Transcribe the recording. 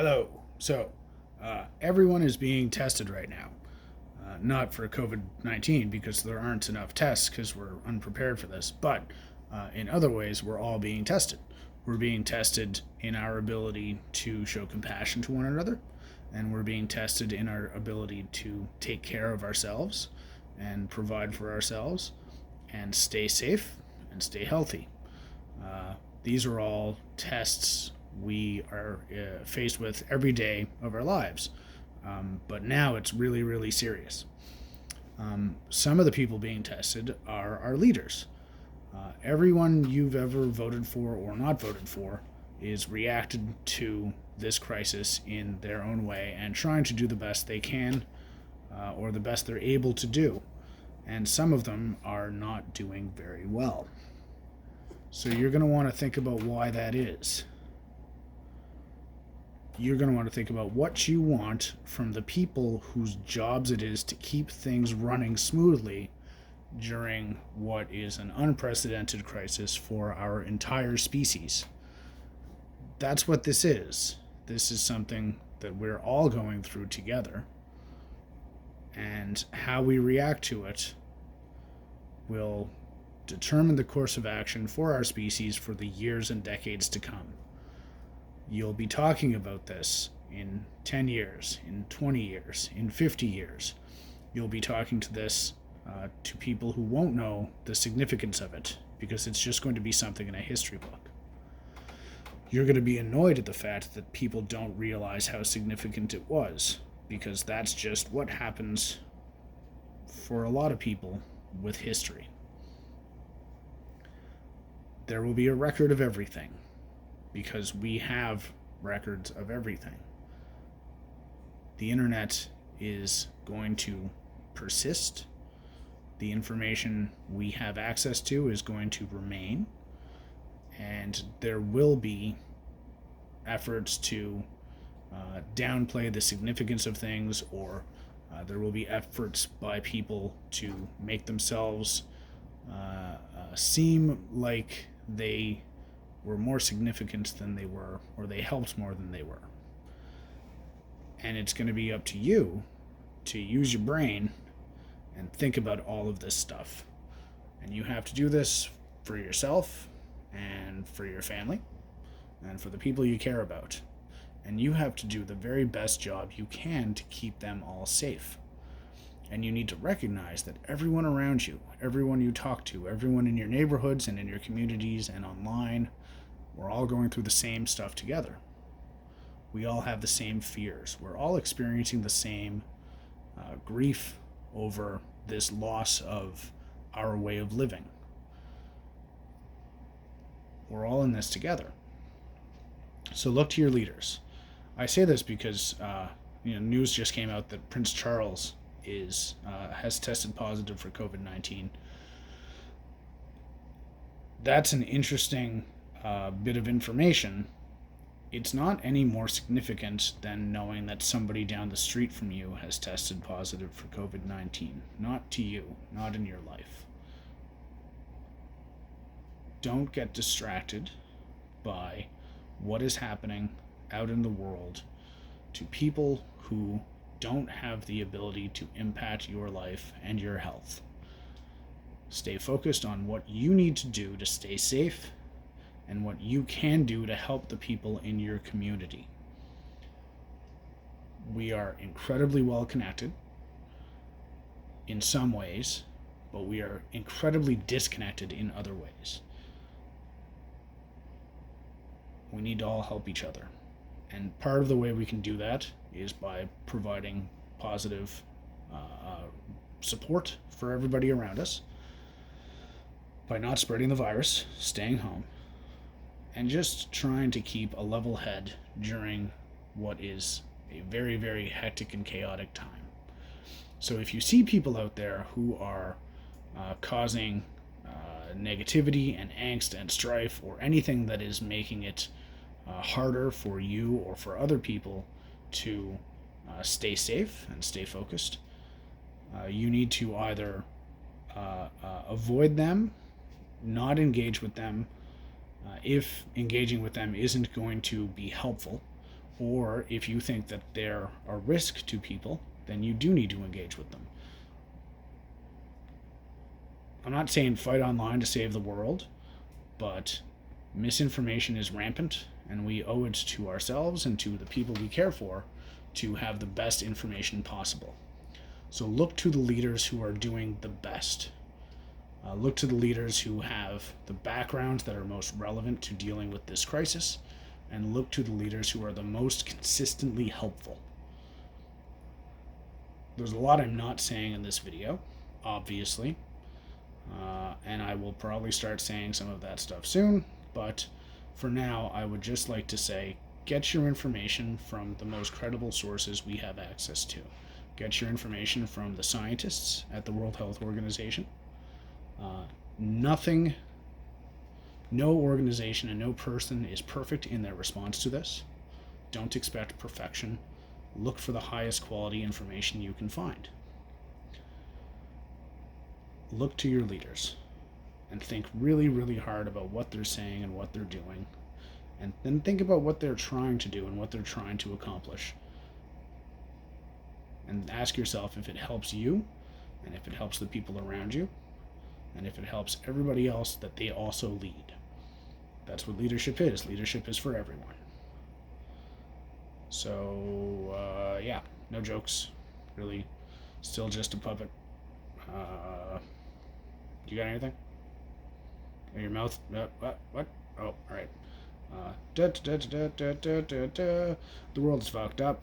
Hello. Everyone is being tested right now. Not for COVID-19 because there aren't enough tests because we're unprepared for this, but in other ways, we're all being tested. We're being tested in our ability to show compassion to one another, and we're being tested in our ability to take care of ourselves and provide for ourselves and stay safe and stay healthy. These are all tests we are faced with every day of our lives. But now it's really, really serious. Some of the people being tested are our leaders. Everyone you've ever voted for or not voted for is reacted to this crisis in their own way and trying to do the best they can or the best they're able to do. And some of them are not doing very well. So you're going to want to think about why that is. You're going to want to think about what you want from the people whose jobs it is to keep things running smoothly during what is an unprecedented crisis for our entire species. That's what this is. This is something that we're all going through together. And how we react to it will determine the course of action for our species for the years and decades to come. You'll be talking about this in 10 years, in 20 years, in 50 years. You'll be talking to people who won't know the significance of it because it's just going to be something in a history book. You're going to be annoyed at the fact that people don't realize how significant it was because that's just what happens for a lot of people with history. There will be a record of everything because we have records of everything. The internet is going to persist. The information we have access to is going to remain. And there will be efforts to downplay the significance of things, or there will be efforts by people to make themselves seem like they were more significant than they were, or they helped more than they were. And it's going to be up to you to use your brain and think about all of this stuff. And you have to do this for yourself and for your family and for the people you care about. And you have to do the very best job you can to keep them all safe. And you need to recognize that everyone around you, everyone you talk to, everyone in your neighborhoods and in your communities and online, we're all going through the same stuff together. We all have the same fears. We're all experiencing the same grief over this loss of our way of living. We're all in this together. So look to your leaders. I say this because news just came out that Prince Charles has tested positive for COVID-19. That's an interesting bit of information. It's not any more significant than knowing that somebody down the street from you has tested positive for COVID-19. Not to you, not in your life. Don't get distracted by what is happening out in the world to people who don't have the ability to impact your life and your health. Stay focused on what you need to do to stay safe and what you can do to help the people in your community. We are incredibly well connected in some ways, but we are incredibly disconnected in other ways. We need to all help each other. And part of the way we can do that is by providing positive support for everybody around us, by not spreading the virus, staying home, and just trying to keep a level head during what is a very, very hectic and chaotic time. So if you see people out there who are causing negativity and angst and strife or anything that is making it harder for you or for other people to stay safe and stay focused, you need to either avoid them, not engage with them if engaging with them isn't going to be helpful, Or if you think that they're a risk to people, then you do need to engage with them. I'm not saying fight online to save the world, but misinformation is rampant, and we owe it to ourselves and to the people we care for to have the best information possible. So look to the leaders who are doing the best. Look to the leaders who have the backgrounds that are most relevant to dealing with this crisis, and look to the leaders who are the most consistently helpful. There's a lot I'm not saying in this video, obviously, and I will probably start saying some of that stuff soon, but for now, I would just like to say, get your information from the most credible sources we have access to. Get your information from the scientists at the World Health Organization. No organization and no person is perfect in their response to this. Don't expect perfection. Look for the highest quality information you can find. Look to your leaders and think really, really hard about what they're saying and what they're doing. And then think about what they're trying to do and what they're trying to accomplish. And ask yourself if it helps you, and if it helps the people around you, and if it helps everybody else that they also lead. That's what leadership is. Leadership is for everyone. So, yeah, no jokes. Really, still just a puppet. You got anything? In your mouth? What? Oh, alright. The world's fucked up.